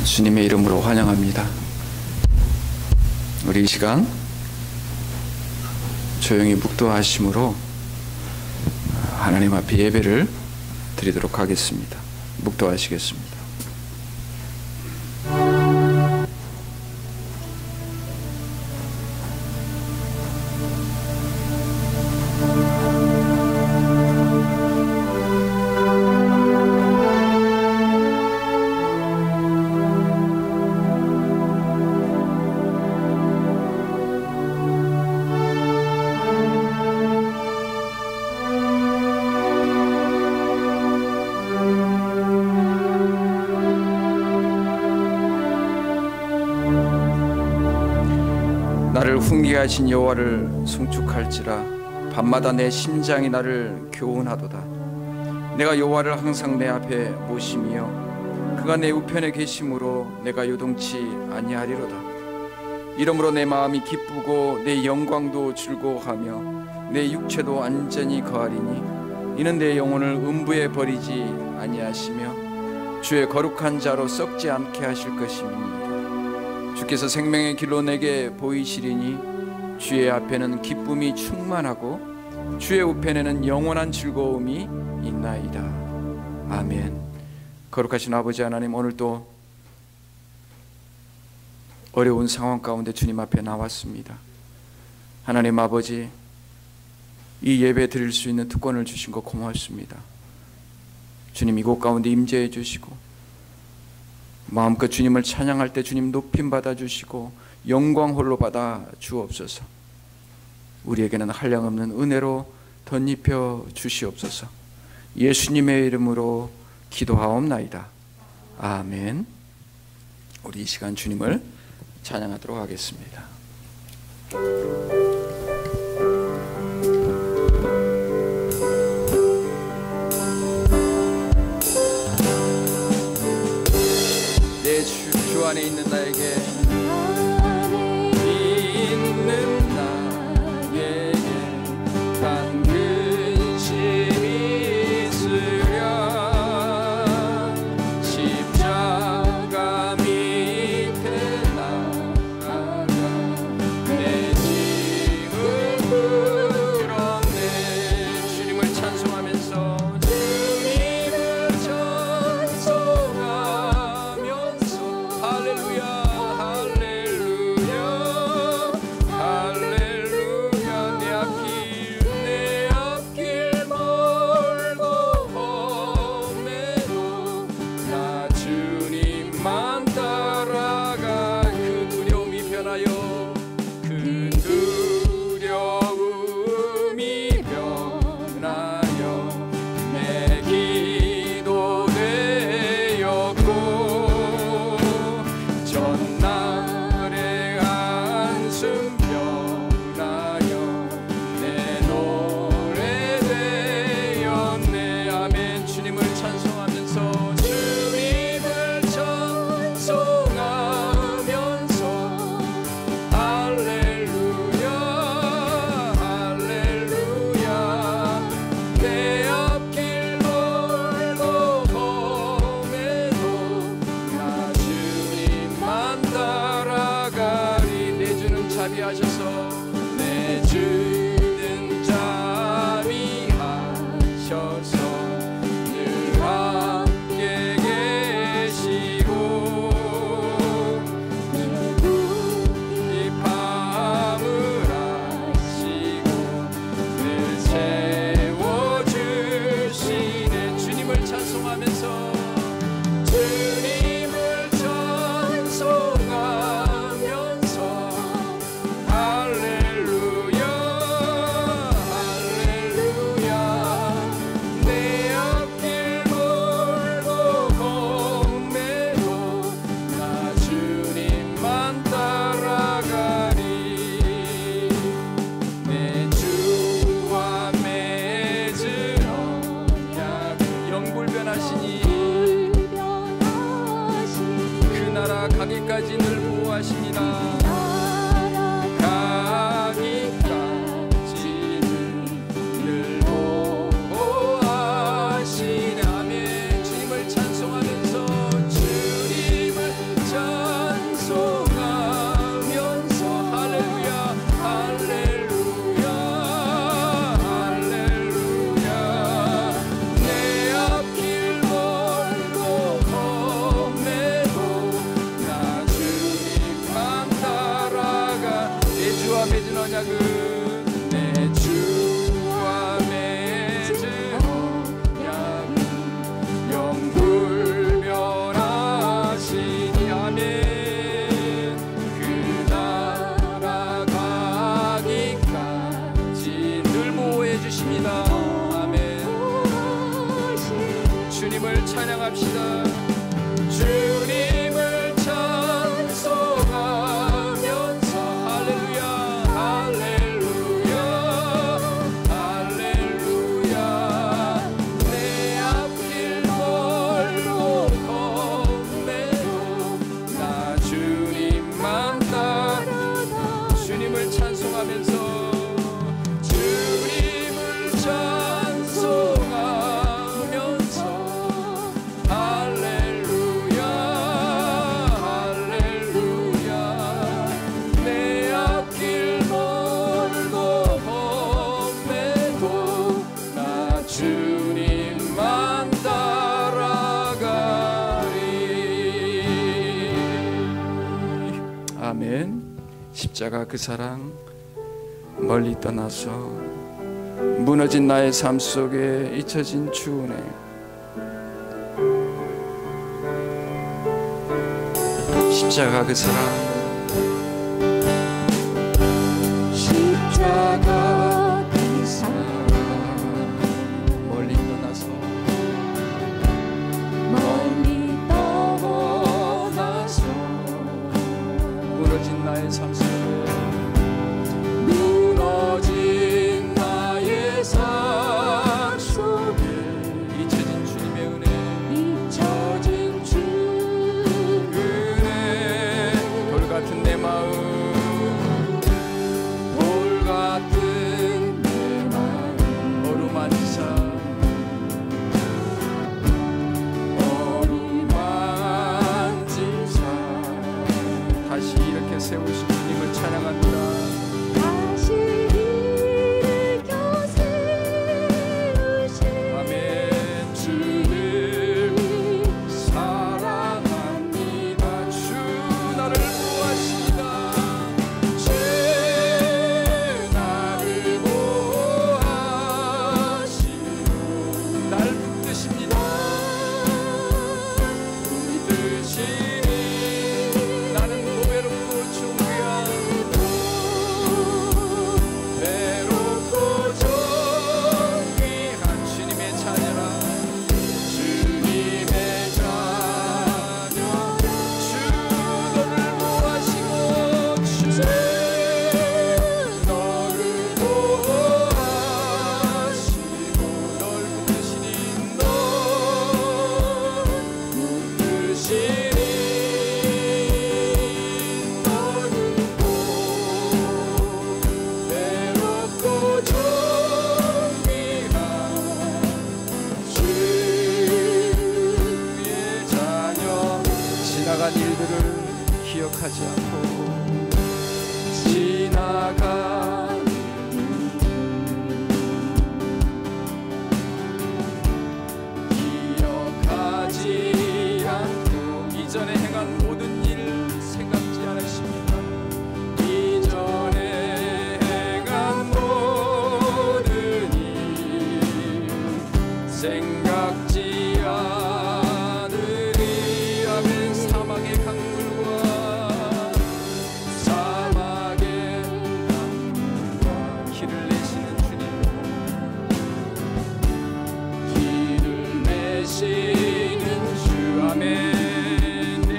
주님의 이름으로 환영합니다. 우리 이 시간 조용히 묵도하심으로 하나님 앞에 예배를 드리도록 하겠습니다. 묵도하시겠습니다. 나를 훈계하신 여호와를 송축할지라. 밤마다 내 심장이 나를 교훈하도다. 내가 여호와를 항상 내 앞에 모심이여 그가 내 우편에 계심으로 내가 요동치 아니하리로다. 이러므로 내 마음이 기쁘고 내 영광도 즐거워하며 내 육체도 안전히 거하리니 이는 내 영혼을 음부에 버리지 아니하시며 주의 거룩한 자로 썩지 않게 하실 것임이니이다. 주께서 생명의 길로 내게 보이시리니 주의 앞에는 기쁨이 충만하고 주의 우편에는 영원한 즐거움이 있나이다. 아멘. 거룩하신 아버지 하나님, 오늘도 어려운 상황 가운데 주님 앞에 나왔습니다. 하나님 아버지, 이 예배 드릴 수 있는 특권을 주신 것 고맙습니다. 주님, 이곳 가운데 임재해 주시고 마음껏 주님을 찬양할 때 주님 높임 받아 주시고 영광 홀로 받아 주옵소서. 우리에게는 한량없는 은혜로 덧입혀 주시옵소서. 예수님의 이름으로 기도하옵나이다. 아멘. 우리 이 시간 주님을 찬양하도록 하겠습니다. 주 안에 있는 나에게 단 근심이 있으랴. 십자가 밑에 나아가 내 짐을 풀었네. 주님을 찬송하면서 가기까지 늘 보호하십니다. 가기까지 늘 보호하시네. 아멘. 주님을 찬송하면서 주님을 주님을 찬송하면서 할렐루야 할렐루야 할렐루야 내 앞길 멀고 험해도 나 주님만 따라 주님을 찬송하면서 주님을 찬송하면서 할렐루야 할렐루야 내 앞길 멀고 험해도 나 주님만 따라가리. 아멘. 십자가 그 사랑 멀리 떠나서 무너진 나의 삶 속에 잊혀진 주은혜 십자가 그 사랑 십자가 그 사랑 멀리 떠나서 무너진 나의 삶 속에 무너진 나의 삶 속에 잊혀진 주님의 은혜 잊혀진 주 은혜 돌 같은 내 마음 돌 같은 내 마음 어루만지사 다시 이렇게 세우신 주님을 찬양합니다. 다시 일으켜 세우신 아멘. 주를 사랑합니다. 주 나를 구하시다. 주 나를 구하시고 날 붙드십니다. 지나간 일들을 기억하지 않고 지나간 기억하지 않고 이전에 행한 모든 일 생각지 않으십니까? 이전에 행한 모든 일 생각지 않으리. 아멘. 사막의 강물과 길을 내시는 주님 길을 내시는 주 아멘. 내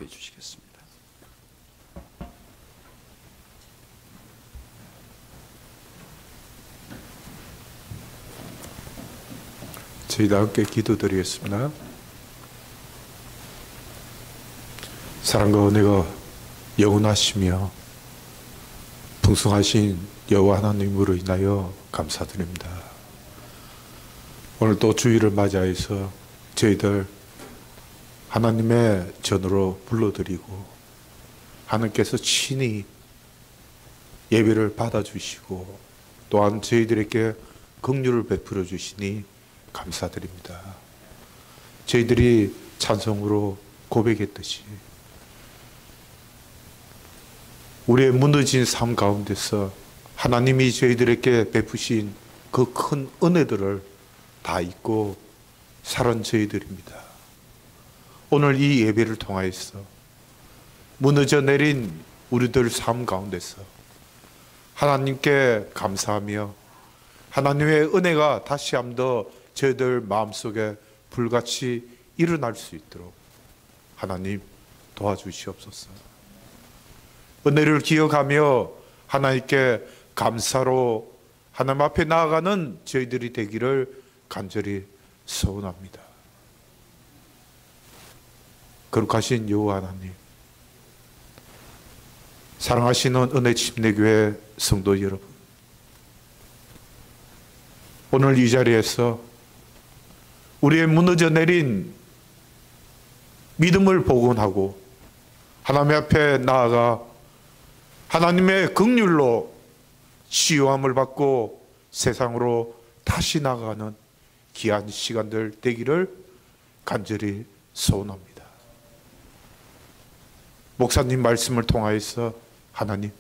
기도해 주시겠습니다. 저희 다 함께 기도드리겠습니다. 사랑과 은혜가 영원하시며 풍성하신 여호와 하나님으로 인하여 감사드립니다. 오늘 또 주일을 맞이해서 저희들 하나님의 전으로 불러드리고 하나님께서 친히 예배를 받아주시고 또한 저희들에게 긍휼을 베풀어 주시니 감사드립니다. 저희들이 찬송으로 고백했듯이 우리의 무너진 삶 가운데서 하나님이 저희들에게 베푸신 그 큰 은혜들을 다 잊고 살은 저희들입니다. 오늘 이 예배를 통하여서 무너져 내린 우리들 삶 가운데서 하나님께 감사하며 하나님의 은혜가 다시 한 번 더 저희들 마음속에 불같이 일어날 수 있도록 하나님 도와주시옵소서. 은혜를 기억하며 하나님께 감사로 하나님 앞에 나아가는 저희들이 되기를 간절히 소원합니다. 거룩하신 여호와 하나님, 사랑하시는 은혜 침례교회 성도 여러분, 오늘 이 자리에서 우리의 무너져 내린 믿음을 복원하고 하나님 앞에 나아가 하나님의 긍휼로 치유함을 받고 세상으로 다시 나아가는 귀한 시간들 되기를 간절히 소원합니다. 목사님 말씀을 통하여서 하나님,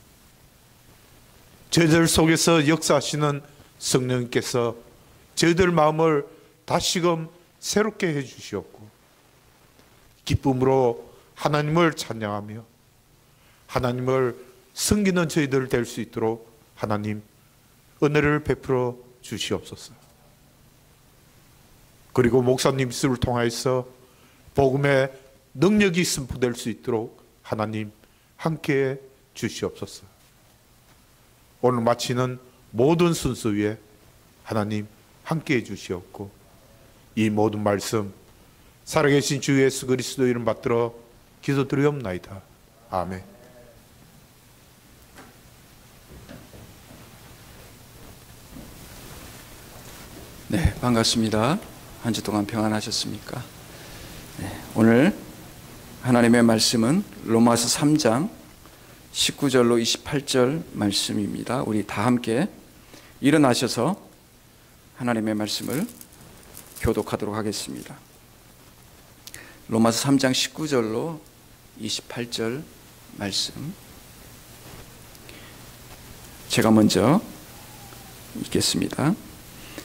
저희들 속에서 역사하시는 성령님께서 저희들 마음을 다시금 새롭게 해주시옵고 기쁨으로 하나님을 찬양하며 하나님을 섬기는 저희들 될 수 있도록 하나님 은혜를 베풀어 주시옵소서. 그리고 목사님 입술을 통하여서 복음의 능력이 선포될 수 있도록 하나님 함께해 주시옵소서. 오늘 마치는 모든 순서 위에 하나님 함께해 주시옵고 이 모든 말씀 살아계신 주 예수 그리스도 이름 받들어 기도드리옵나이다. 아멘. 네, 반갑습니다. 한 주 동안 평안하셨습니까? 네, 오늘 하나님의 말씀은 로마서 3장 19절로 28절 말씀입니다. 우리 다 함께 일어나셔서 하나님의 말씀을 교독하도록 하겠습니다. 로마서 3장 19절로 28절 말씀, 제가 먼저 읽겠습니다.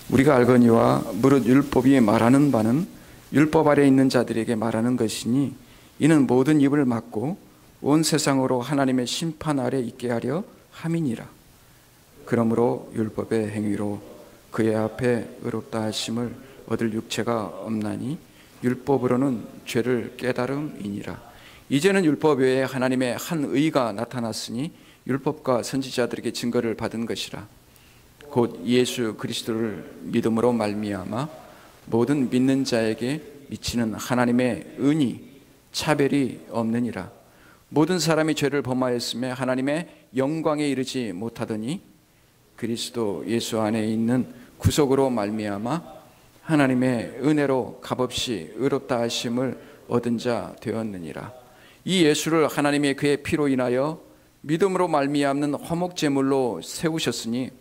우리가 알거니와 무릇 율법이 말하는 바는 율법 아래 있는 자들에게 말하는 것이니 이는 모든 입을 막고 온 세상으로 하나님의 심판 아래 있게 하려 함이니라. 그러므로 율법의 행위로 그의 앞에 의롭다 하심을 얻을 육체가 없나니 율법으로는 죄를 깨달음이니라. 이제는 율법 외에 하나님의 한 의가 나타났으니 율법과 선지자들에게 증거를 받은 것이라. 곧 예수 그리스도를 믿음으로 말미암아 모든 믿는 자에게 미치는 하나님의 은이 차별이 없느니라. 모든 사람이 죄를 범하였으며 하나님의 영광에 이르지 못하더니 그리스도 예수 안에 있는 구속으로 말미암아 하나님의 은혜로 값없이 의롭다 하심을 얻은 자 되었느니라. 이 예수를 하나님의 그의 피로 인하여 믿음으로 말미암는 화목제물로 세우셨으니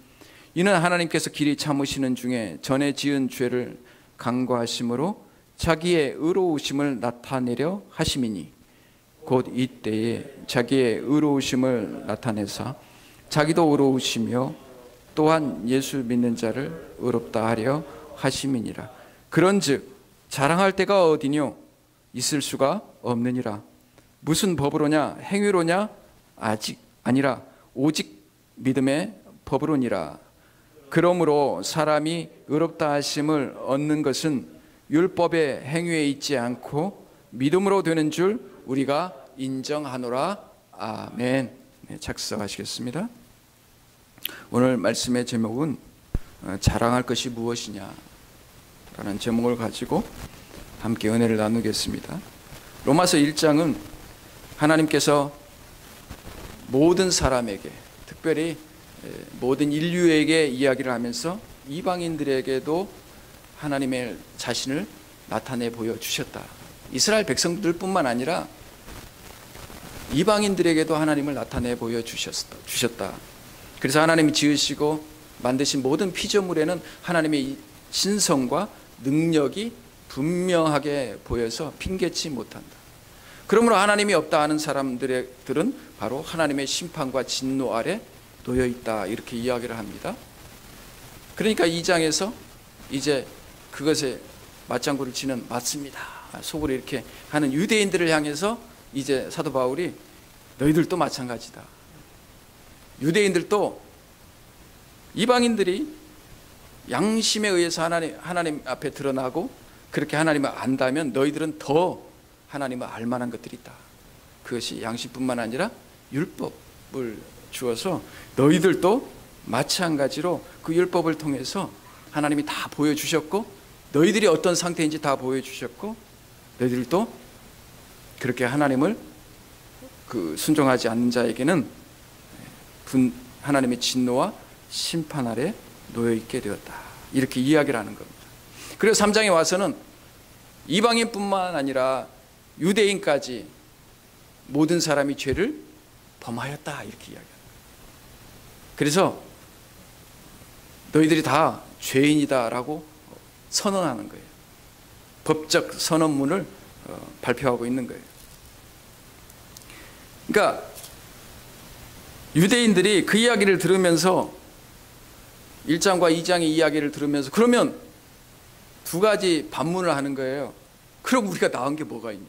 이는 하나님께서 길이 참으시는 중에 전에 지은 죄를 간과하심으로 자기의 의로우심을 나타내려 하심이니 곧 이때에 자기의 의로우심을 나타내사 자기도 의로우시며 또한 예수 믿는 자를 의롭다 하려 하심이니라. 그런즉 자랑할 때가 어디뇨? 있을 수가 없느니라. 무슨 법으로냐? 행위로냐? 아직 아니라 오직 믿음의 법으로니라. 그러므로 사람이 의롭다 하심을 얻는 것은 율법의 행위에 있지 않고 믿음으로 되는 줄 우리가 인정하노라. 아멘. 네, 작성하시겠습니다. 오늘 말씀의 제목은 자랑할 것이 무엇이냐 라는 제목을 가지고 함께 은혜를 나누겠습니다. 로마서 1장은 하나님께서 모든 사람에게, 특별히 모든 인류에게 이야기를 하면서 이방인들에게도 하나님의 자신을 나타내 보여주셨다. 이스라엘 백성들뿐만 아니라 이방인들에게도 하나님을 나타내 보여주셨다. 그래서 하나님이 지으시고 만드신 모든 피조물에는 하나님의 신성과 능력이 분명하게 보여서 핑계치 못한다. 그러므로 하나님이 없다 하는 사람들은 바로 하나님의 심판과 진노 아래 놓여 있다, 이렇게 이야기를 합니다. 그러니까 2장에서 이제 그것에 맞장구를 치는, 맞습니다 속으로 이렇게 하는 유대인들을 향해서 이제 사도 바울이 너희들도 마찬가지다. 유대인들도 이방인들이 양심에 의해서 하나님 앞에 드러나고 그렇게 하나님을 안다면 너희들은 더 하나님을 알만한 것들이 있다. 그것이 양심뿐만 아니라 율법을 주어서 너희들도 마찬가지로 그 율법을 통해서 하나님이 다 보여주셨고 너희들이 어떤 상태인지 다 보여주셨고 너희들도 그렇게 하나님을 순종하지 않는 자에게는 하나님의 진노와 심판 아래 놓여 있게 되었다, 이렇게 이야기를 하는 겁니다. 그리고 3장에 와서는 이방인뿐만 아니라 유대인까지 모든 사람이 죄를 범하였다, 이렇게 이야기합니다. 그래서 너희들이 다 죄인이다라고 선언하는 거예요. 법적 선언문을 발표하고 있는 거예요. 그러니까 유대인들이 그 이야기를 들으면서 1장과 2장의 이야기를 들으면서 그러면 두 가지 반문을 하는 거예요. 그럼 우리가 나은 게 뭐가 있냐?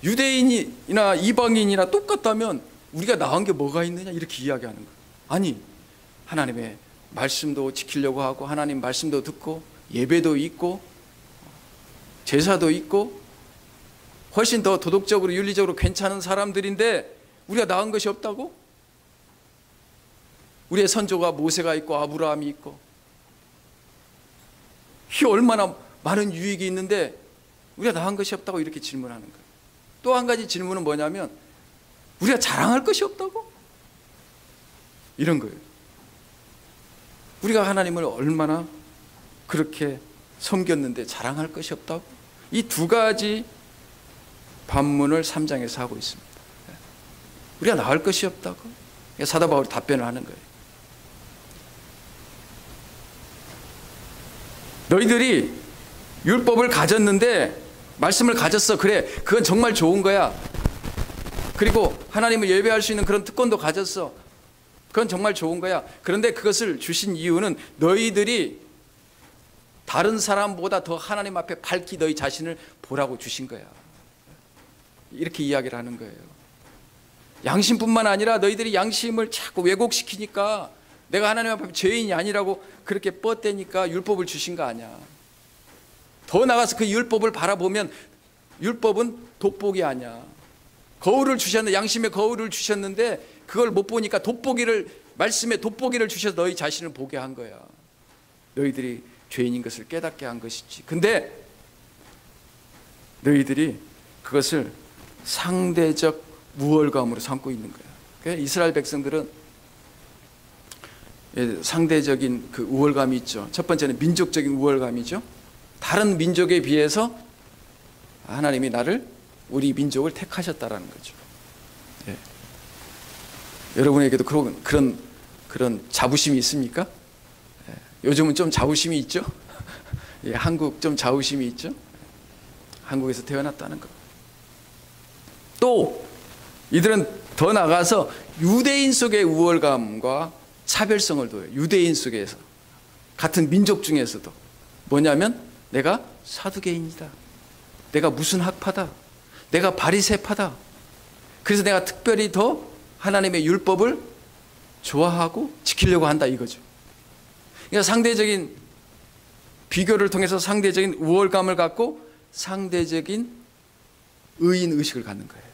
유대인이나 이방인이나 똑같다면 우리가 나은 게 뭐가 있느냐, 이렇게 이야기하는 거예요. 아니, 하나님의 말씀도 지키려고 하고 하나님 말씀도 듣고 예배도 있고 제사도 있고 훨씬 더 도덕적으로 윤리적으로 괜찮은 사람들인데 우리가 나은 것이 없다고? 우리의 선조가 모세가 있고 아브라함이 있고 이 얼마나 많은 유익이 있는데 우리가 나은 것이 없다고 이렇게 질문하는 거예요. 또 한 가지 질문은 뭐냐면 우리가 자랑할 것이 없다고? 이런 거예요. 우리가 하나님을 얼마나 그렇게 섬겼는데 자랑할 것이 없다고? 이 두 가지 반문을 3장에서 하고 있습니다. 우리가 나을 것이 없다고? 사도 바울이 답변을 하는 거예요. 너희들이 율법을 가졌는데, 말씀을 가졌어. 그래, 그건 정말 좋은 거야. 그리고 하나님을 예배할 수 있는 그런 특권도 가졌어. 그건 정말 좋은 거야. 그런데 그것을 주신 이유는 너희들이 다른 사람보다 더 하나님 앞에 밝히 너희 자신을 보라고 주신 거야. 이렇게 이야기를 하는 거예요. 양심뿐만 아니라 너희들이 양심을 자꾸 왜곡시키니까 내가 하나님 앞에 죄인이 아니라고 그렇게 뻗대니까 율법을 주신 거 아니야. 더 나가서 그 율법을 바라보면 율법은 돋보기 아니야. 거울을 주셨는데, 양심의 거울을 주셨는데 그걸 못 보니까 말씀의 돋보기를 주셔서 너희 자신을 보게 한 거야. 너희들이 죄인인 것을 깨닫게 한 것이지. 근데 너희들이 그것을 상대적 우월감으로 삼고 있는 거야. 그러니까 이스라엘 백성들은 상대적인 그 우월감이 있죠. 첫 번째는 민족적인 우월감이죠. 다른 민족에 비해서 하나님이 우리 민족을 택하셨다라는 거죠. 예. 여러분에게도 그런 자부심이 있습니까? 예. 요즘은 좀 자부심이 있죠. 예, 한국 좀 자부심이 있죠. 한국에서 태어났다는 거. 또 이들은 더 나가서 유대인 속의 우월감과 차별성을 둬요. 유대인 속에서, 같은 민족 중에서도 뭐냐면 내가 사두개인이다, 내가 무슨 학파다, 내가 바리새파다. 그래서 내가 특별히 더 하나님의 율법을 좋아하고 지키려고 한다, 이거죠. 그러니까 상대적인 비교를 통해서 상대적인 우월감을 갖고 상대적인 의인 의식을 갖는 거예요.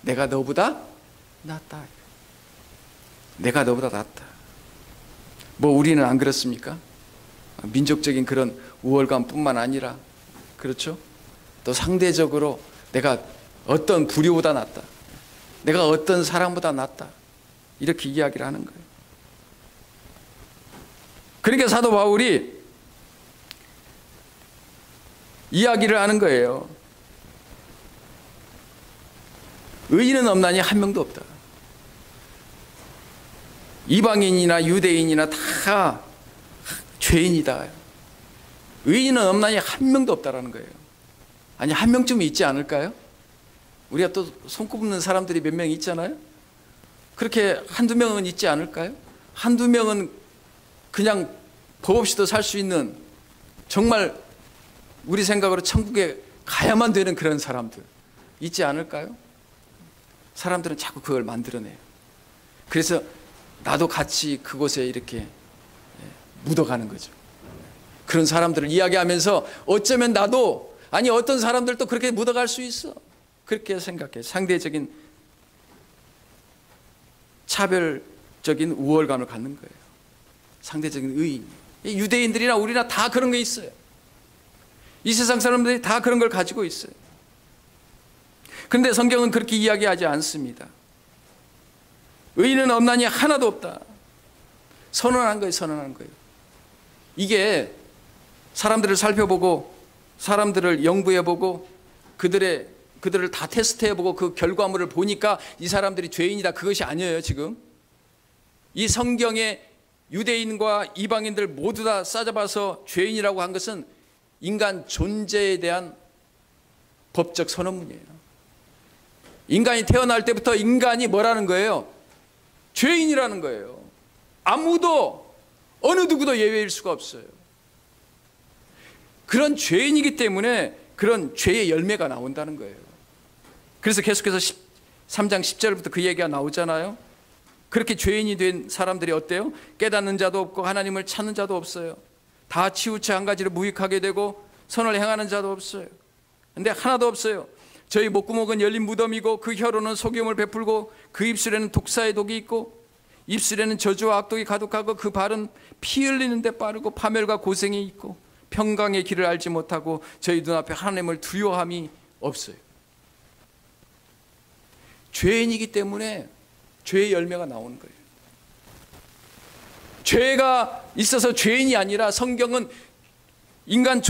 내가 너보다 낫다. 내가 너보다 낫다. 뭐 우리는 안 그렇습니까? 민족적인 그런 우월감뿐만 아니라, 그렇죠? 또 상대적으로 내가 어떤 부류보다 낫다, 내가 어떤 사람보다 낫다, 이렇게 이야기를 하는 거예요. 그러니까 사도 바울이 이야기를 하는 거예요. 의인은 없나니 한 명도 없다. 이방인이나 유대인이나 다 죄인이다. 의인은 없나니 한 명도 없다라는 거예요. 아니, 한 명쯤 있지 않을까요? 우리가 또 손꼽는 사람들이 몇 명 있잖아요. 그렇게 한두 명은 있지 않을까요? 한두 명은 그냥 법 없이도 살 수 있는, 정말 우리 생각으로 천국에 가야만 되는 그런 사람들 있지 않을까요? 사람들은 자꾸 그걸 만들어내요. 그래서 나도 같이 그곳에 이렇게 묻어가는 거죠. 그런 사람들을 이야기하면서 어쩌면 나도, 아니 어떤 사람들도 그렇게 묻어갈 수 있어, 그렇게 생각해. 상대적인 차별적인 우월감을 갖는 거예요. 상대적인 의인. 유대인들이나 우리나 다 그런 게 있어요. 이 세상 사람들이 다 그런 걸 가지고 있어요. 그런데 성경은 그렇게 이야기하지 않습니다. 의인은 없나니 하나도 없다. 선언한 거예요. 선언한 거예요. 이게 사람들을 살펴보고, 사람들을 연구해보고, 그들을 다 테스트해보고 그 결과물을 보니까 이 사람들이 죄인이다, 그것이 아니에요. 지금 이 성경에 유대인과 이방인들 모두 다 싸잡아서 죄인이라고 한 것은 인간 존재에 대한 법적 선언문이에요. 인간이 태어날 때부터 인간이 뭐라는 거예요? 죄인이라는 거예요. 아무도, 어느 누구도 예외일 수가 없어요. 그런 죄인이기 때문에 그런 죄의 열매가 나온다는 거예요. 그래서 계속해서 3장 10절부터 그 얘기가 나오잖아요. 그렇게 죄인이 된 사람들이 어때요? 깨닫는 자도 없고 하나님을 찾는 자도 없어요. 다 치우쳐 한 가지를 무익하게 되고 선을 행하는 자도 없어요. 근데 하나도 없어요. 저희 목구멍은 열린 무덤이고 그 혀로는 속임을 베풀고 그 입술에는 독사의 독이 있고 입술에는 저주와 악독이 가득하고 그 발은 피 흘리는 데 빠르고 파멸과 고생이 있고 평강의 길을 알지 못하고 저희 눈앞에 하나님을 두려워함이 없어요. 죄인이기 때문에 죄의 열매가 나오는 거예요. 죄가 있어서 죄인이 아니라 성경은 인간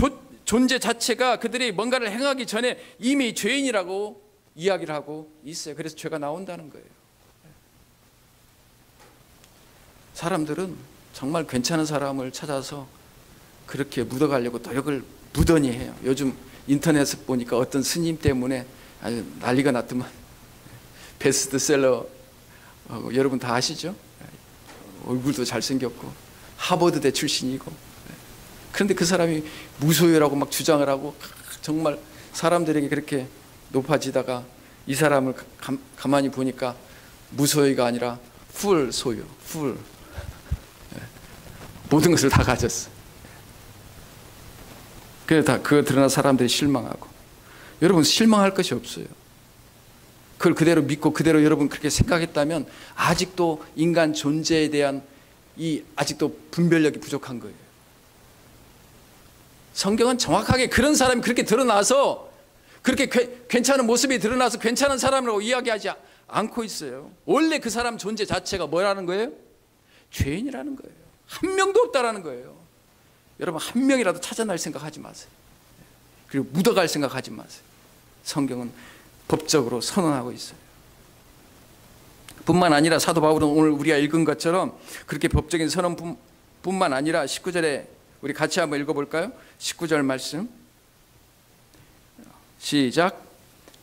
존재 자체가 그들이 뭔가를 행하기 전에 이미 죄인이라고 이야기를 하고 있어요. 그래서 죄가 나온다는 거예요. 사람들은 정말 괜찮은 사람을 찾아서 그렇게 묻어가려고 노력을 무던히 해요. 요즘 인터넷에 보니까 어떤 스님 때문에 아주 난리가 났더만. 베스트셀러, 여러분 다 아시죠? 얼굴도 잘생겼고 하버드대 출신이고, 그런데 그 사람이 무소유라고 막 주장을 하고 정말 사람들에게 그렇게 높아지다가 이 사람을 가만히 보니까 무소유가 아니라 풀 소유, 풀, 모든 것을 다 가졌어. 그래서 그거 드러나 사람들이 실망하고, 여러분 실망할 것이 없어요. 그걸 그대로 믿고 그대로 여러분 그렇게 생각했다면 아직도 인간 존재에 대한 아직도 분별력이 부족한 거예요. 성경은 정확하게 그런 사람이 그렇게 드러나서, 그렇게 괜찮은 모습이 드러나서 괜찮은 사람이라고 이야기하지 않고 있어요. 원래 그 사람 존재 자체가 뭐라는 거예요? 죄인이라는 거예요. 한 명도 없다라는 거예요. 여러분 한 명이라도 찾아날 생각하지 마세요. 그리고 묻어갈 생각하지 마세요. 성경은 법적으로 선언하고 있어요. 뿐만 아니라 사도 바울은 오늘 우리가 읽은 것처럼 그렇게 법적인 선언뿐만 아니라 19절에 우리 같이 한번 읽어볼까요? 19절 말씀 시작.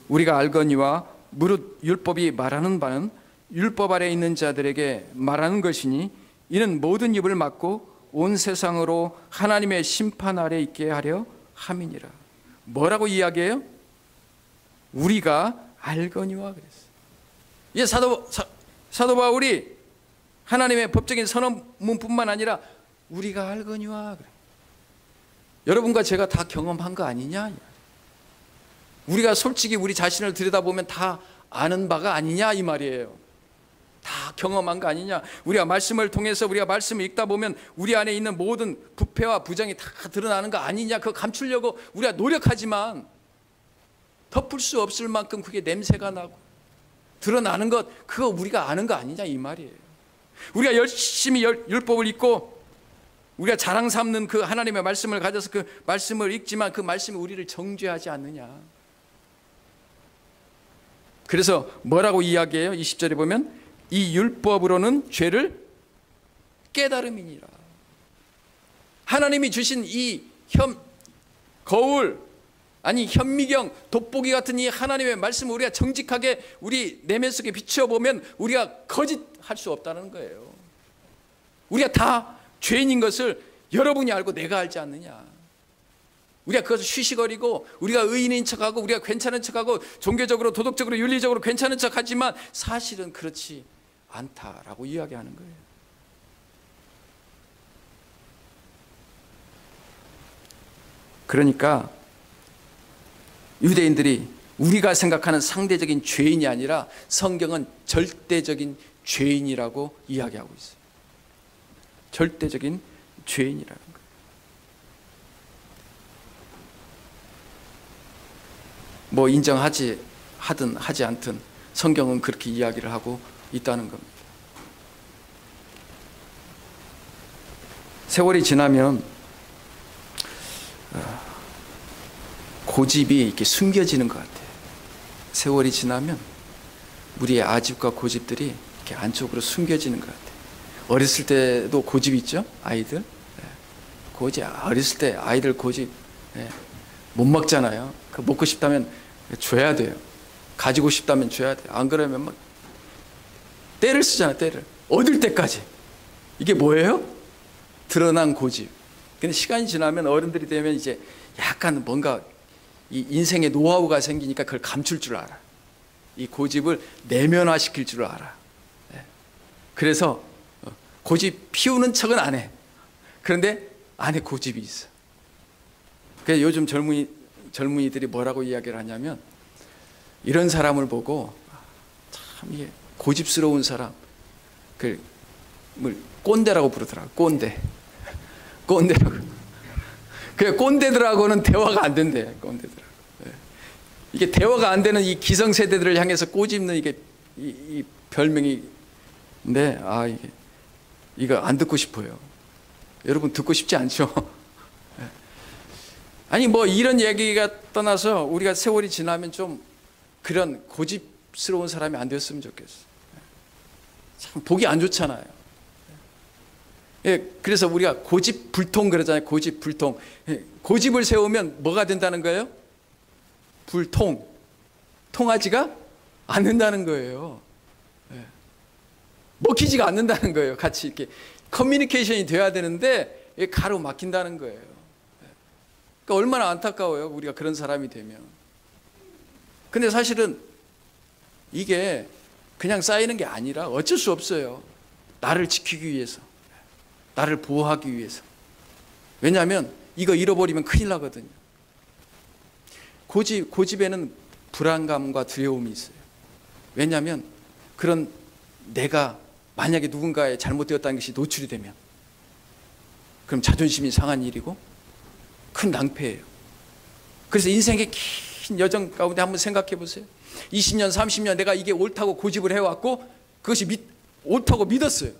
우리가 알거니와 무릇 율법이 말하는 바는 율법 아래 있는 자들에게 말하는 것이니 이는 모든 입을 막고 온 세상으로 하나님의 심판 아래 있게 하려 함이니라. 뭐라고 이야기해요? 우리가 알거니와 그랬어요. 이 사도 바울이 하나님의 법적인 선언문뿐만 아니라 우리가 알거니와 그래. 여러분과 제가 다 경험한 거 아니냐? 우리가 솔직히 우리 자신을 들여다보면 다 아는 바가 아니냐 이 말이에요. 다 경험한 거 아니냐. 우리가 말씀을 통해서 우리가 말씀을 읽다 보면 우리 안에 있는 모든 부패와 부정이 다 드러나는 거 아니냐. 그거 감추려고 우리가 노력하지만 덮을 수 없을 만큼 그게 냄새가 나고 드러나는 것, 그거 우리가 아는 거 아니냐 이 말이에요. 우리가 열심히 율법을 읽고 우리가 자랑 삼는 그 하나님의 말씀을 가져서 그 말씀을 읽지만 그 말씀이 우리를 정죄하지 않느냐. 그래서 뭐라고 이야기해요? 20절에 보면 이 율법으로는 죄를 깨달음이니라. 하나님이 주신 이 거울, 아니 현미경, 돋보기 같은 이 하나님의 말씀을 우리가 정직하게 우리 내면 속에 비춰보면 우리가 거짓할 수 없다는 거예요. 우리가 다 죄인인 것을 여러분이 알고 내가 알지 않느냐. 우리가 그것을 쉬쉬거리고 우리가 의인인 척하고 우리가 괜찮은 척하고 종교적으로 도덕적으로 윤리적으로 괜찮은 척하지만 사실은 그렇지 않다라고 이야기하는 거예요. 그러니까 유대인들이 우리가 생각하는 상대적인 죄인이 아니라 성경은 절대적인 죄인이라고 이야기하고 있어요. 절대적인 죄인이라는 거예요. 뭐 인정하지 하든 하지 않든 성경은 그렇게 이야기를 하고 있다는 겁니다. 세월이 지나면 고집이 이렇게 숨겨지는 것 같아요. 세월이 지나면 우리의 아집과 고집들이 이렇게 안쪽으로 숨겨지는 것 같아요. 어렸을 때도 고집 있죠? 아이들 고집, 어렸을 때 아이들 고집 못 먹잖아요. 그 먹고 싶다면 줘야 돼요. 가지고 싶다면 줘야 돼요. 안 그러면 막 때를 쓰잖아요. 때를 얻을 때까지. 이게 뭐예요? 드러난 고집. 근데 시간이 지나면 어른들이 되면 이제 약간 뭔가 이 인생의 노하우가 생기니까 그걸 감출 줄 알아. 이 고집을 내면화시킬 줄 알아. 그래서 고집 피우는 척은 안 해. 그런데 안에 고집이 있어. 그래서 요즘 젊은이들이 뭐라고 이야기를 하냐면 이런 사람을 보고 참 이게 고집스러운 사람, 그 꼰대라고 부르더라고. 꼰대라고. 그래, 꼰대들하고는 대화가 안 된대. 꼰대들하고. 이게 대화가 안 되는 이 기성세대들을 향해서 꼬집는 이게 이 별명인데, 이거 안 듣고 싶어요. 여러분 듣고 싶지 않죠? 아니 뭐 이런 얘기가 떠나서 우리가 세월이 지나면 좀 그런 고집스러운 사람이 안 되었으면 좋겠어. 참 보기 안 좋잖아요. 그래서 우리가 고집불통 그러잖아요. 고집불통. 고집을 세우면 뭐가 된다는 거예요? 통하지가 않는다는 거예요. 먹히지가 않는다는 거예요. 같이 이렇게 커뮤니케이션이 돼야 되는데 가로막힌다는 거예요. 그러니까 얼마나 안타까워요. 우리가 그런 사람이 되면. 근데 사실은 이게 그냥 쌓이는 게 아니라 어쩔 수 없어요. 나를 지키기 위해서, 나를 보호하기 위해서. 왜냐하면 이거 잃어버리면 큰일 나거든요. 고집에는 불안감과 두려움이 있어요. 왜냐하면 그런 내가 만약에 누군가의 잘못되었다는 것이 노출이 되면 그럼 자존심이 상한 일이고 큰 낭패예요. 그래서 인생의 긴 여정 가운데 한번 생각해 보세요. 20년, 30년 내가 이게 옳다고 고집을 해왔고 그것이 옳다고 믿었어요.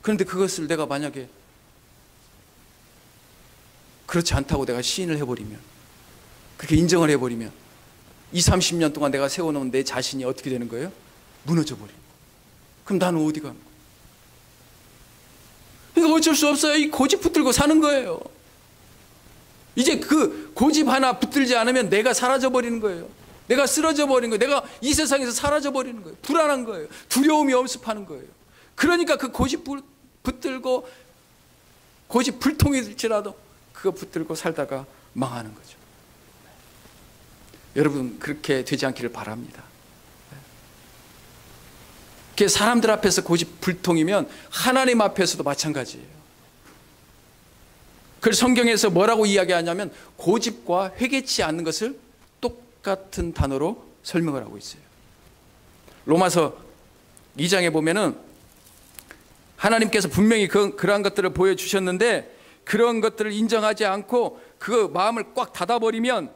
그런데 그것을 내가 만약에 그렇지 않다고 내가 시인을 해버리면, 그렇게 인정을 해버리면 20, 30년 동안 내가 세워놓은 내 자신이 어떻게 되는 거예요? 무너져 버리는 거예요. 그럼 나는 어디 가는 거예요? 그러니까 어쩔 수 없어요. 이 고집 붙들고 사는 거예요. 이제 그 고집 하나 붙들지 않으면 내가 사라져 버리는 거예요. 내가 쓰러져 버리는 거예요. 내가 이 세상에서 사라져 버리는 거예요. 불안한 거예요. 두려움이 엄습하는 거예요. 그러니까 그 고집 붙들고 고집 불통일지라도 그거 붙들고 살다가 망하는 거죠. 여러분 그렇게 되지 않기를 바랍니다. 사람들 앞에서 고집 불통이면 하나님 앞에서도 마찬가지예요. 그래서 성경에서 뭐라고 이야기하냐면 고집과 회개치 않는 것을 똑같은 단어로 설명을 하고 있어요. 로마서 2장에 보면은 하나님께서 분명히 그러한 것들을 보여주셨는데 그런 것들을 인정하지 않고 그 마음을 꽉 닫아버리면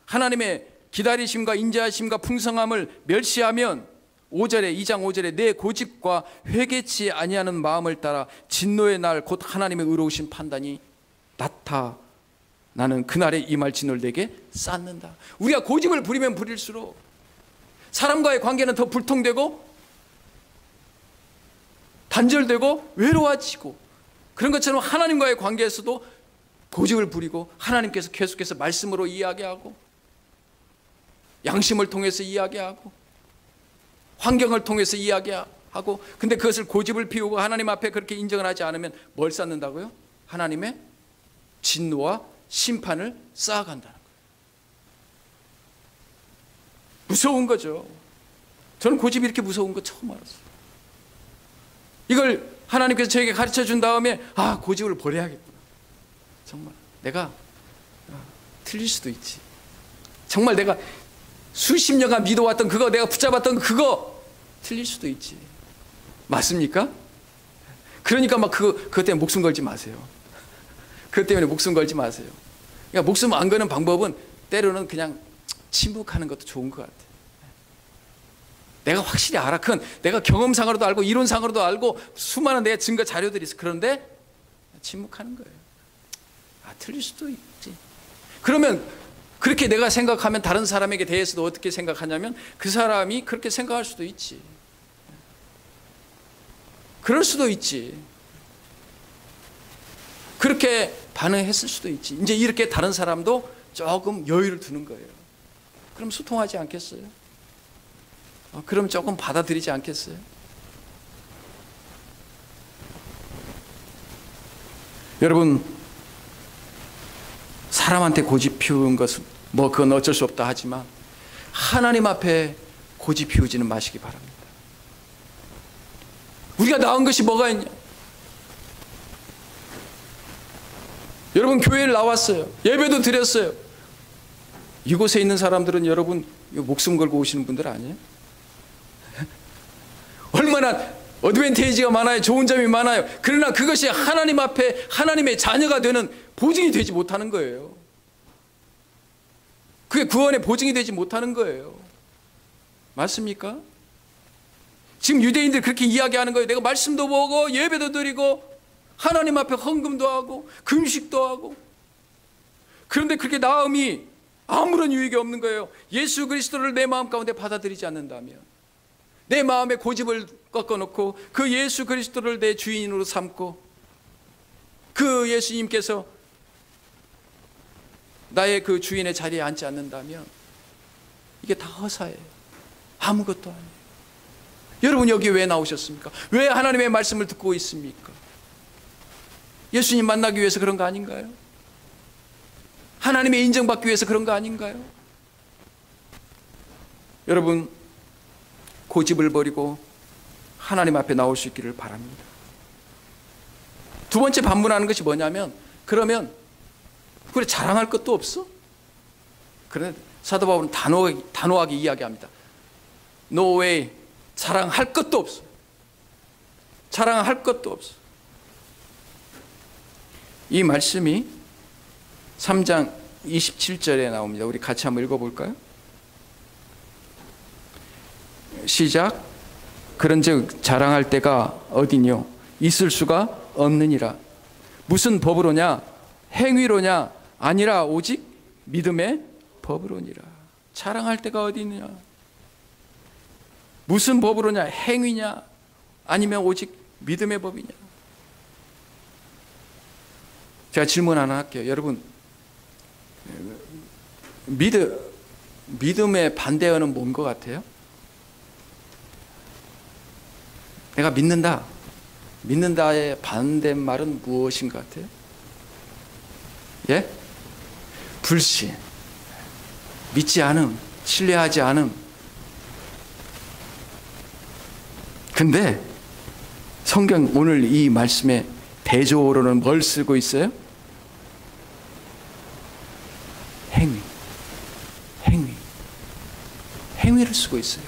하나님의 기다리심과 인자하심과 풍성함을 멸시하면 2장 5절에 내 고집과 회개치 아니하는 마음을 따라 진노의 날 곧 하나님의 의로우신 판단이 나타나는 그날에 임할 진노를 내게 쌓는다. 우리가 고집을 부리면 부릴수록 사람과의 관계는 더 불통되고 단절되고 외로워지고, 그런 것처럼 하나님과의 관계에서도 고집을 부리고 하나님께서 계속해서 말씀으로 이야기하고 양심을 통해서 이야기하고 환경을 통해서 이야기하고, 근데 그것을 고집을 피우고 하나님 앞에 그렇게 인정을 하지 않으면 뭘 쌓는다고요? 하나님의 진노와 심판을 쌓아간다는 거예요. 무서운 거죠. 저는 고집이 이렇게 무서운 거 처음 알았어요. 이걸 하나님께서 저에게 가르쳐 준 다음에 고집을 버려야겠구나. 정말 내가 틀릴 수도 있지. 정말 내가 수십 년간 믿어왔던 그거, 내가 붙잡았던 그거 틀릴 수도 있지. 맞습니까? 그러니까 막 그것 때문에 목숨 걸지 마세요. 그것 때문에 목숨 걸지 마세요. 그러니까 목숨 안 거는 방법은 때로는 그냥 침묵하는 것도 좋은 것 같아요. 내가 확실히 알아. 그건 내가 경험상으로도 알고 이론상으로도 알고 수많은 내 증거 자료들이 있어. 그런데 침묵하는 거예요. 틀릴 수도 있지. 그러면 그렇게 내가 생각하면 다른 사람에게 대해서도 어떻게 생각하냐면 그 사람이 그렇게 생각할 수도 있지. 그럴 수도 있지. 그렇게 반응했을 수도 있지. 이제 이렇게 다른 사람도 조금 여유를 두는 거예요. 그럼 소통하지 않겠어요? 그럼 조금 받아들이지 않겠어요? 여러분, 사람한테 고집 피우는 것은 그건 어쩔 수 없다 하지만 하나님 앞에 고집 피우지는 마시기 바랍니다. 우리가 나은 것이 뭐가 있냐? 여러분, 교회를 나왔어요. 예배도 드렸어요. 이곳에 있는 사람들은 여러분 목숨 걸고 오시는 분들 아니에요? 얼마나 어드밴테이지가 많아요. 좋은 점이 많아요. 그러나 그것이 하나님 앞에 하나님의 자녀가 되는 보증이 되지 못하는 거예요. 그게 구원의 보증이 되지 못하는 거예요. 맞습니까? 지금 유대인들 그렇게 이야기하는 거예요. 내가 말씀도 보고 예배도 드리고 하나님 앞에 헌금도 하고 금식도 하고, 그런데 그렇게 나음이 아무런 유익이 없는 거예요. 예수 그리스도를 내 마음 가운데 받아들이지 않는다면, 내 마음에 고집을 꺾어놓고 그 예수 그리스도를 내 주인으로 삼고 그 예수님께서 나의 그 주인의 자리에 앉지 않는다면 이게 다 허사예요. 아무것도 아니에요. 여러분, 여기 왜 나오셨습니까? 왜 하나님의 말씀을 듣고 있습니까? 예수님 만나기 위해서 그런 거 아닌가요? 하나님의 인정받기 위해서 그런 거 아닌가요? 여러분, 고집을 버리고 하나님 앞에 나올 수 있기를 바랍니다. 두 번째 반문하는 것이 뭐냐면, 그러면 그래 자랑할 것도 없어? 그런데 사도 바울은 단호하게 이야기합니다. No way. 자랑할 것도 없어. 자랑할 것도 없어. 이 말씀이 3장 27절에 나옵니다. 우리 같이 한번 읽어볼까요? 시작. 그런즉 자랑할 때가 어디뇨? 있을 수가 없느니라. 무슨 법으로냐? 행위로냐? 아니라 오직 믿음의 법으로니라. 자랑할 때가 어디 있느냐? 무슨 법으로냐? 행위냐? 아니면 오직 믿음의 법이냐? 제가 질문 하나 할게요. 여러분, 믿음의 반대어는 뭔 것 같아요? 내가 믿는다. 믿는다의 반대말은 무엇인 것 같아요? 예? 불신. 믿지 않음. 신뢰하지 않음. 근데 성경 오늘 이 말씀에 대조어로는 뭘 쓰고 있어요? 행위. 행위를 쓰고 있어요.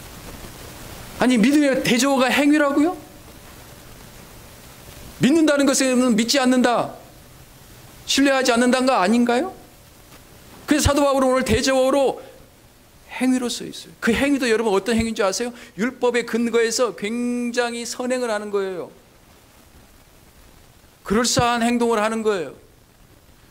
아니, 믿음의 대조가 행위라고요? 믿는다는 것은 믿지 않는다, 신뢰하지 않는다는 거 아닌가요? 그래서 사도 바울은 오늘 대조어로 행위로 써 있어요. 그 행위도 여러분 어떤 행위인 줄 아세요? 율법의 근거에서 굉장히 선행을 하는 거예요. 그럴싸한 행동을 하는 거예요.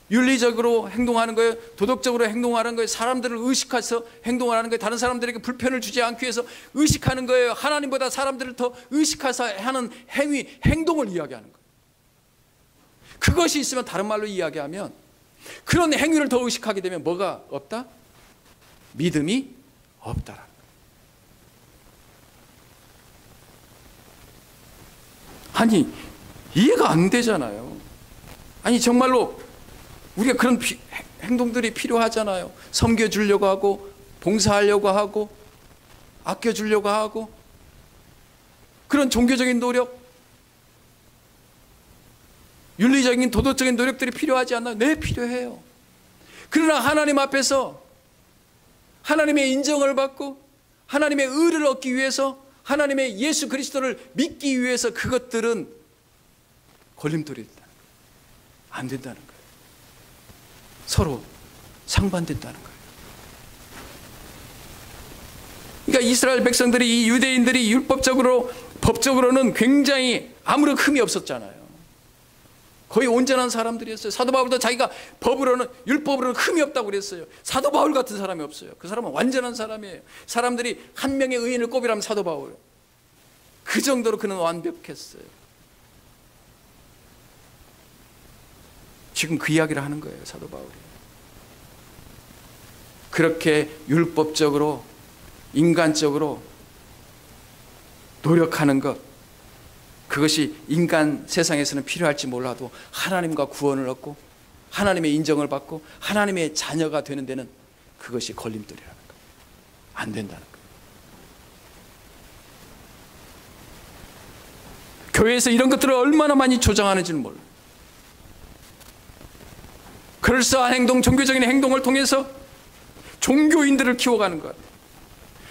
윤리적으로 행동하는 거예요. 도덕적으로 행동하는 거예요. 사람들을 의식해서 행동을 하는 거예요. 다른 사람들에게 불편을 주지 않기 위해서 의식하는 거예요. 하나님보다 사람들을 더 의식해서 하는 행위, 행동을 이야기하는 거예요. 그것이 있으면, 다른 말로 이야기하면, 그런 행위를 더 의식하게 되면 뭐가 없다? 믿음이 없다라는 거예요. 아니, 이해가 안 되잖아요. 아니, 정말로 우리가 그런 행동들이 필요하잖아요. 섬겨주려고 하고, 봉사하려고 하고, 아껴주려고 하고, 그런 종교적인 노력, 윤리적인 도덕적인 노력들이 필요하지 않나요? 네, 필요해요. 그러나 하나님 앞에서 하나님의 인정을 받고 하나님의 의를 얻기 위해서, 하나님의 예수 그리스도를 믿기 위해서 그것들은 걸림돌이 안 된다는 거예요. 서로 상반된다는 거예요. 그러니까 이스라엘 백성들이, 이 유대인들이 율법적으로, 법적으로는 굉장히 아무런 흠이 없었잖아요. 거의 온전한 사람들이었어요. 사도 바울도 자기가 법으로는, 율법으로는 흠이 없다고 그랬어요. 사도 바울 같은 사람이 없어요. 그 사람은 완전한 사람이에요. 사람들이 한 명의 의인을 꼽으라면 사도 바울. 그 정도로 그는 완벽했어요. 지금 그 이야기를 하는 거예요, 사도 바울이. 그렇게 율법적으로, 인간적으로 노력하는 것, 그것이 인간 세상에서는 필요할지 몰라도 하나님과 구원을 얻고 하나님의 인정을 받고 하나님의 자녀가 되는 데는 그것이 걸림돌이라는 거예요. 안 된다는 거예요. 교회에서 이런 것들을 얼마나 많이 조장하는지는 몰라요. 그럴싸한 행동, 종교적인 행동을 통해서 종교인들을 키워가는 것.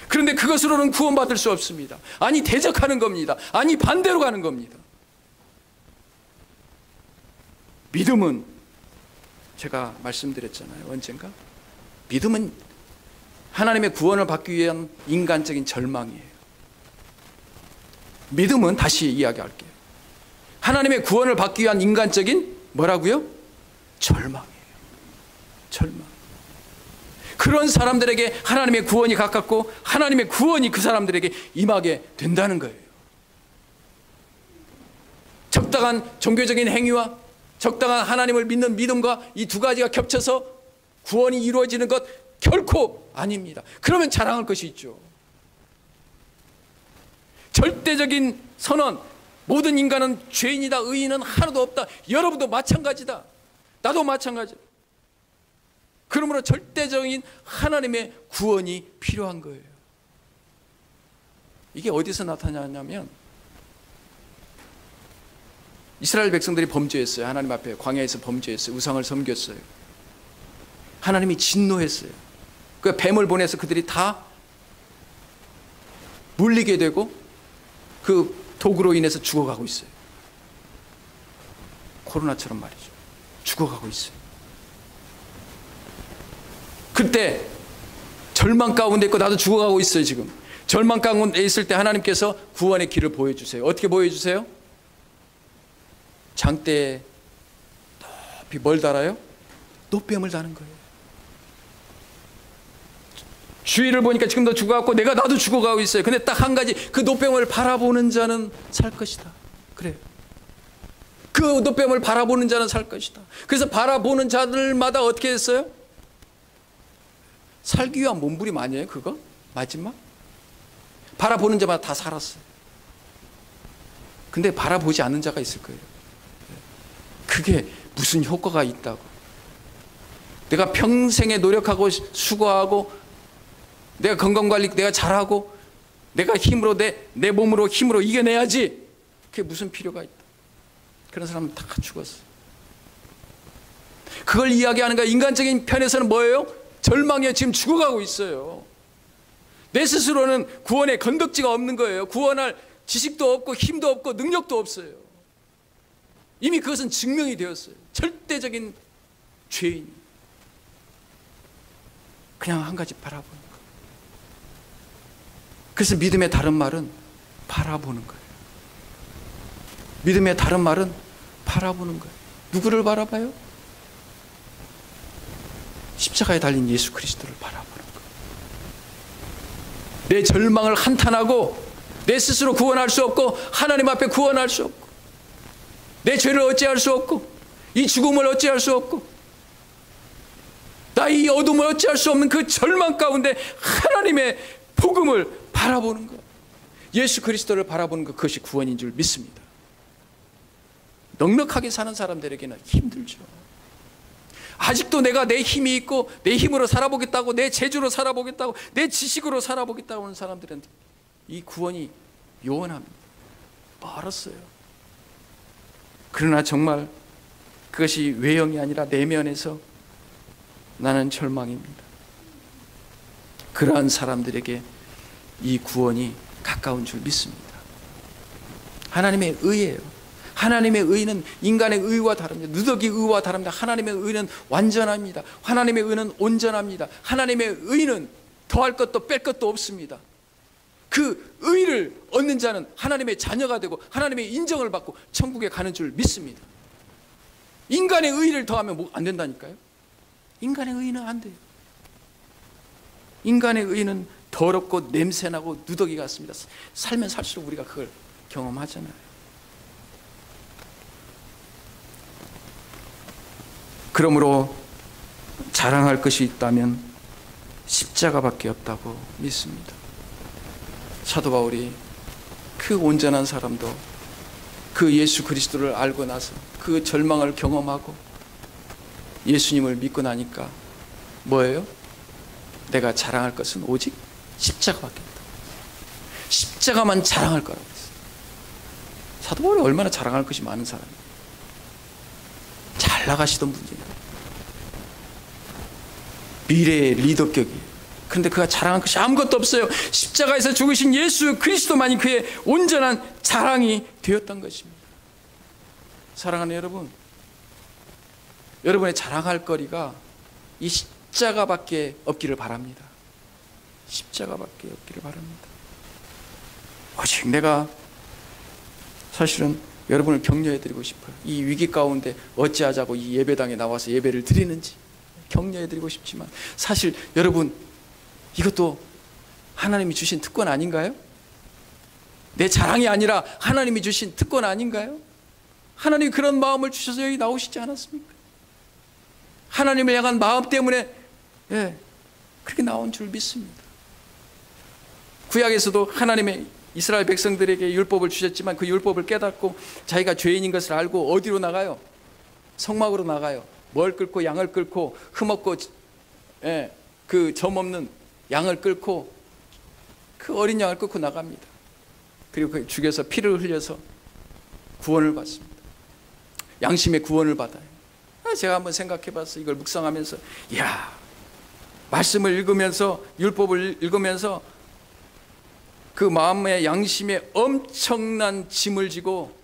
그런데 그것으로는 구원받을 수 없습니다. 아니, 대적하는 겁니다. 아니, 반대로 가는 겁니다. 믿음은, 제가 말씀드렸잖아요, 언젠가. 믿음은 하나님의 구원을 받기 위한 인간적인 절망이에요. 믿음은, 다시 이야기할게요, 하나님의 구원을 받기 위한 인간적인 뭐라고요? 절망이에요. 절망. 그런 사람들에게 하나님의 구원이 가깝고 하나님의 구원이 그 사람들에게 임하게 된다는 거예요. 적당한 종교적인 행위와 적당한 하나님을 믿는 믿음과 이 두 가지가 겹쳐서 구원이 이루어지는 것 결코 아닙니다. 그러면 자랑할 것이 있죠. 절대적인 선언, 모든 인간은 죄인이다, 의인은 하나도 없다, 여러분도 마찬가지다, 나도 마찬가지다. 그러므로 절대적인 하나님의 구원이 필요한 거예요. 이게 어디서 나타나냐면, 이스라엘 백성들이 범죄했어요. 하나님 앞에 광야에서 범죄했어요. 우상을 섬겼어요. 하나님이 진노했어요. 그 뱀을 보내서 그들이 다 물리게 되고 그 독으로 인해서 죽어가고 있어요. 코로나처럼 말이죠. 죽어가고 있어요. 그때 절망 가운데 있고 나도 죽어가고 있어요. 지금 절망 가운데 있을 때 하나님께서 구원의 길을 보여주세요. 어떻게 보여주세요? 장대에 높이 뭘 달아요? 노뱀을 다는 거예요. 주위를 보니까 지금도 죽어가고 나도 죽어가고 있어요. 근데 딱 한 가지, 그 노뱀을 바라보는 자는 살 것이다. 그래요. 그 노뱀을 바라보는 자는 살 것이다. 그래서 바라보는 자들마다 어떻게 했어요? 살기 위한 몸부림 아니에요, 그거? 마지막? 바라보는 자마다 다 살았어요. 근데 바라보지 않는 자가 있을 거예요. 그게 무슨 효과가 있다고. 내가 평생에 노력하고 수고하고 내가 건강관리 내가 잘하고 내가 힘으로 내 몸으로 힘으로 이겨내야지. 그게 무슨 필요가 있다. 그런 사람은 다 죽었어요. 그걸 이야기하는 거야. 인간적인 편에서는 뭐예요? 절망에 지금 죽어가고 있어요. 내 스스로는 구원의 건덕지가 없는 거예요. 구원할 지식도 없고 힘도 없고 능력도 없어요. 이미 그것은 증명이 되었어요. 절대적인 죄인. 그냥 한 가지 바라보는 거예요. 그래서 믿음의 다른 말은 바라보는 거예요. 믿음의 다른 말은 바라보는 거예요. 누구를 바라봐요? 십자가에 달린 예수 그리스도를 바라보는 거예요. 내 절망을 한탄하고 내 스스로 구원할 수 없고 하나님 앞에 구원할 수 없고 내 죄를 어찌할 수 없고 이 죽음을 어찌할 수 없고 나 이 어둠을 어찌할 수 없는 그 절망 가운데 하나님의 복음을 바라보는 것, 예수 그리스도를 바라보는 것, 그것이 구원인 줄 믿습니다. 넉넉하게 사는 사람들에게는 힘들죠. 아직도 내가 내 힘이 있고 내 힘으로 살아보겠다고, 내 재주로 살아보겠다고, 내 지식으로 살아보겠다고 하는 사람들은 이 구원이 요원합니다. 멀었어요. 그러나 정말 그것이 외형이 아니라 내면에서 나는 절망입니다. 그러한 사람들에게 이 구원이 가까운 줄 믿습니다. 하나님의 의예요. 하나님의 의는 인간의 의와 다릅니다. 누더기 의와 다릅니다. 하나님의 의는 완전합니다. 하나님의 의는 온전합니다. 하나님의 의는 더할 것도 뺄 것도 없습니다. 그 의를 얻는 자는 하나님의 자녀가 되고 하나님의 인정을 받고 천국에 가는 줄 믿습니다. 인간의 의를 더하면 안 된다니까요. 인간의 의는 안 돼요. 인간의 의는 더럽고 냄새나고 누더기 같습니다. 살면 살수록 우리가 그걸 경험하잖아요. 그러므로 자랑할 것이 있다면 십자가밖에 없다고 믿습니다. 사도 바울이 그 온전한 사람도 그 예수 그리스도를 알고 나서 그 절망을 경험하고 예수님을 믿고 나니까 뭐예요? 내가 자랑할 것은 오직 십자가밖에 없다. 십자가만 자랑할 거라고 했어요. 사도 바울이 얼마나 자랑할 것이 많은 사람이에요. 잘 나가시던 분이에요. 미래의 리더격이에요. 그런데 그가 자랑할 것이 아무것도 없어요. 십자가에서 죽으신 예수 그리스도만이 그의 온전한 자랑이 되었던 것입니다. 사랑하는 여러분, 여러분의 자랑할 거리가 이 십자가밖에 없기를 바랍니다. 십자가밖에 없기를 바랍니다. 오직 내가 사실은 여러분을 격려해드리고 싶어요. 이 위기 가운데 어찌하자고 이 예배당에 나와서 예배를 드리는지 격려해드리고 싶지만 사실 여러분 이것도 하나님이 주신 특권 아닌가요? 내 자랑이 아니라 하나님이 주신 특권 아닌가요? 하나님이 그런 마음을 주셔서 여기 나오시지 않았습니까? 하나님을 향한 마음 때문에 그렇게 나온 줄 믿습니다. 구약에서도 하나님의 이스라엘 백성들에게 율법을 주셨지만 그 율법을 깨닫고 자기가 죄인인 것을 알고 어디로 나가요? 성막으로 나가요. 뭘 끌고? 양을 끌고 흠없고 그 점 없는 양을 끌고 그 어린 양을 끌고 나갑니다. 그리고 죽여서 피를 흘려서 구원을 받습니다. 양심의 구원을 받아요. 제가 한번 생각해 봤어요. 이걸 묵상하면서 이야, 말씀을 읽으면서 율법을 읽으면서 그 마음의 양심에 엄청난 짐을 지고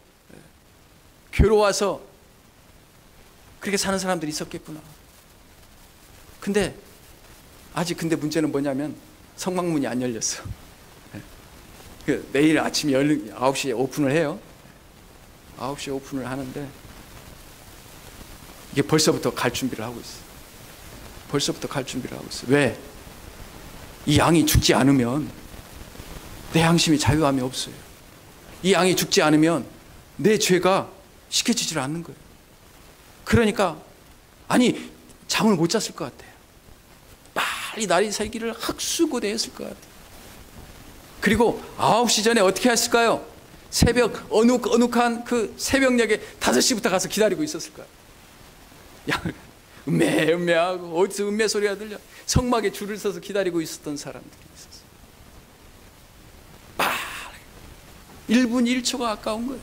괴로워서 그렇게 사는 사람들이 있었겠구나. 근데 문제는 뭐냐면 성막문이 안 열렸어. 내일 아침 9시에 오픈을 해요. 9시에 오픈을 하는데 이게 벌써부터 갈 준비를 하고 있어. 벌써부터 갈 준비를 하고 있어. 왜? 이 양이 죽지 않으면 내 양심이 자유함이 없어요. 이 양이 죽지 않으면 내 죄가 씻겨지질 않는 거예요. 그러니까 잠을 못 잤을 것 같아요. 빨리 날이 새기를 학수고대했을 것 같아요. 그리고 9시 전에 어떻게 했을까요? 새벽 어둑어둑한 그 새벽녘에 5시부터 가서 기다리고 있었을 거예요. 양을 음매하고 어디서 음매 소리가 들려 성막에 줄을 서서 기다리고 있었던 사람들이 있었어요. 빨리 1분 1초가 아까운 거예요.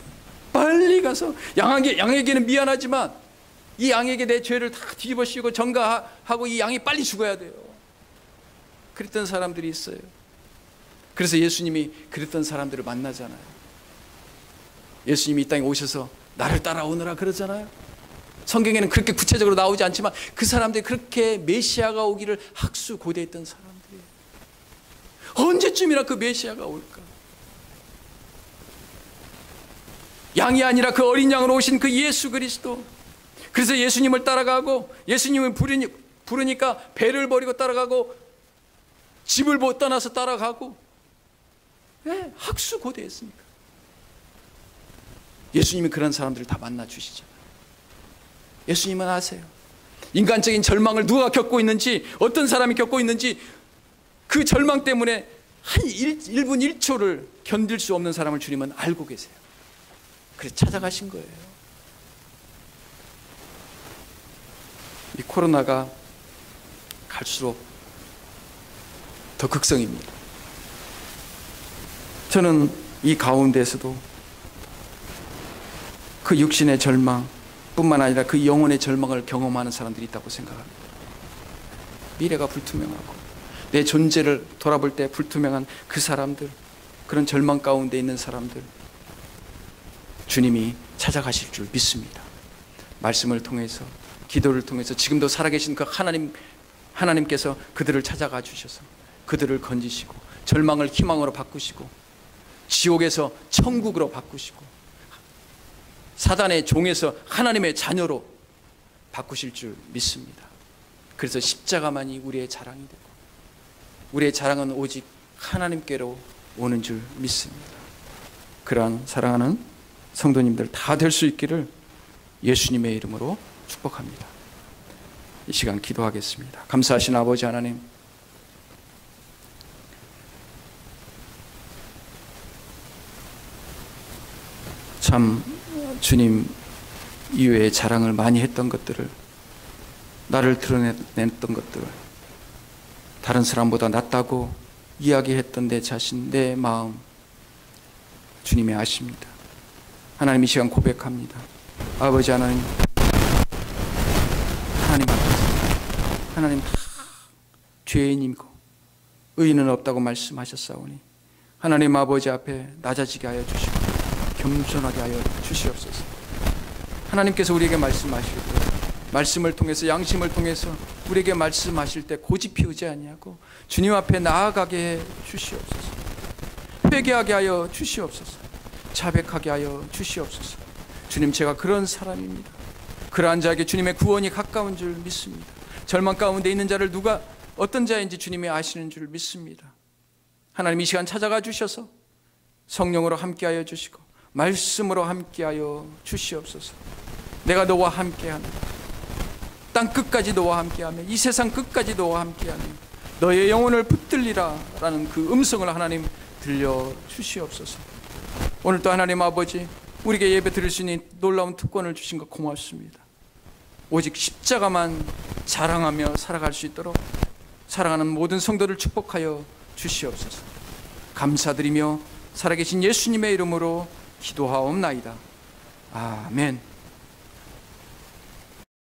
빨리 가서 양에게는 미안하지만 이 양에게 내 죄를 다 뒤집어 씌우고 전가하고 이 양이 빨리 죽어야 돼요. 그랬던 사람들이 있어요. 그래서 예수님이 그랬던 사람들을 만나잖아요. 예수님이 이 땅에 오셔서 나를 따라오느라 그러잖아요. 성경에는 그렇게 구체적으로 나오지 않지만 그 사람들이 그렇게 메시아가 오기를 학수고대했던 사람들이에요. 언제쯤이나 그 메시아가 올까? 양이 아니라 그 어린 양으로 오신 그 예수 그리스도. 그래서 예수님을 따라가고, 예수님을 부르니까 배를 버리고 따라가고, 집을 못 떠나서 따라가고, 왜 학수고대했습니까? 예수님이 그런 사람들을 다 만나 주시잖아요. 예수님은 아세요. 인간적인 절망을 누가 겪고 있는지, 어떤 사람이 겪고 있는지, 그 절망 때문에 한 1분 1초를 견딜 수 없는 사람을 주님은 알고 계세요. 그래서 찾아가신 거예요. 이 코로나가 갈수록 더 극성입니다. 저는 이 가운데에서도 그 육신의 절망 뿐만 아니라 그 영혼의 절망을 경험하는 사람들이 있다고 생각합니다. 미래가 불투명하고 내 존재를 돌아볼 때 불투명한 그 사람들, 그런 절망 가운데 있는 사람들, 주님이 찾아가실 줄 믿습니다. 말씀을 통해서, 기도를 통해서 지금도 살아계신 그 하나님께서 그들을 찾아가 주셔서 그들을 건지시고 절망을 희망으로 바꾸시고 지옥에서 천국으로 바꾸시고 사단의 종에서 하나님의 자녀로 바꾸실 줄 믿습니다. 그래서 십자가만이 우리의 자랑이 되고 우리의 자랑은 오직 하나님께로 오는 줄 믿습니다. 그러한 사랑하는 성도님들 다 될 수 있기를 예수님의 이름으로 축복합니다. 이 시간 기도하겠습니다. 감사하신 아버지 하나님, 참 주님 이외에 자랑을 많이 했던 것들을, 나를 드러냈던 것들을, 다른 사람보다 낫다고 이야기했던 내 자신, 내 마음 주님이 아십니다. 하나님, 이 시간 고백합니다. 아버지 하나님, 하나님 앞에서 하나님 다 죄인이고 의인은 없다고 말씀하셨사오니 하나님 아버지 앞에 낮아지게 하여 주시고 겸손하게 하여 주시옵소서. 하나님께서 우리에게 말씀하실 때, 말씀을 통해서, 양심을 통해서 우리에게 말씀하실 때 고집 피우지 아니하고 주님 앞에 나아가게 해 주시옵소서. 회개하게 하여 주시옵소서. 자백하게 하여 주시옵소서. 주님, 제가 그런 사람입니다. 그러한 자에게 주님의 구원이 가까운 줄 믿습니다. 절망 가운데 있는 자를 누가 어떤 자인지 주님이 아시는 줄 믿습니다. 하나님, 이 시간 찾아가 주셔서 성령으로 함께하여 주시고 말씀으로 함께하여 주시옵소서. 내가 너와 함께하노라. 땅 끝까지 너와 함께하며 이 세상 끝까지 너와 함께하며 너의 영혼을 붙들리라 라는 그 음성을 하나님 들려주시옵소서. 오늘도 하나님 아버지, 우리에게 예배 드릴 수 있는 놀라운 특권을 주신 것 고맙습니다. 오직 십자가만 자랑하며 살아갈 수 있도록 사랑하는 모든 성도를 축복하여 주시옵소서. 감사드리며 살아계신 예수님의 이름으로 기도하옵나이다. 아멘.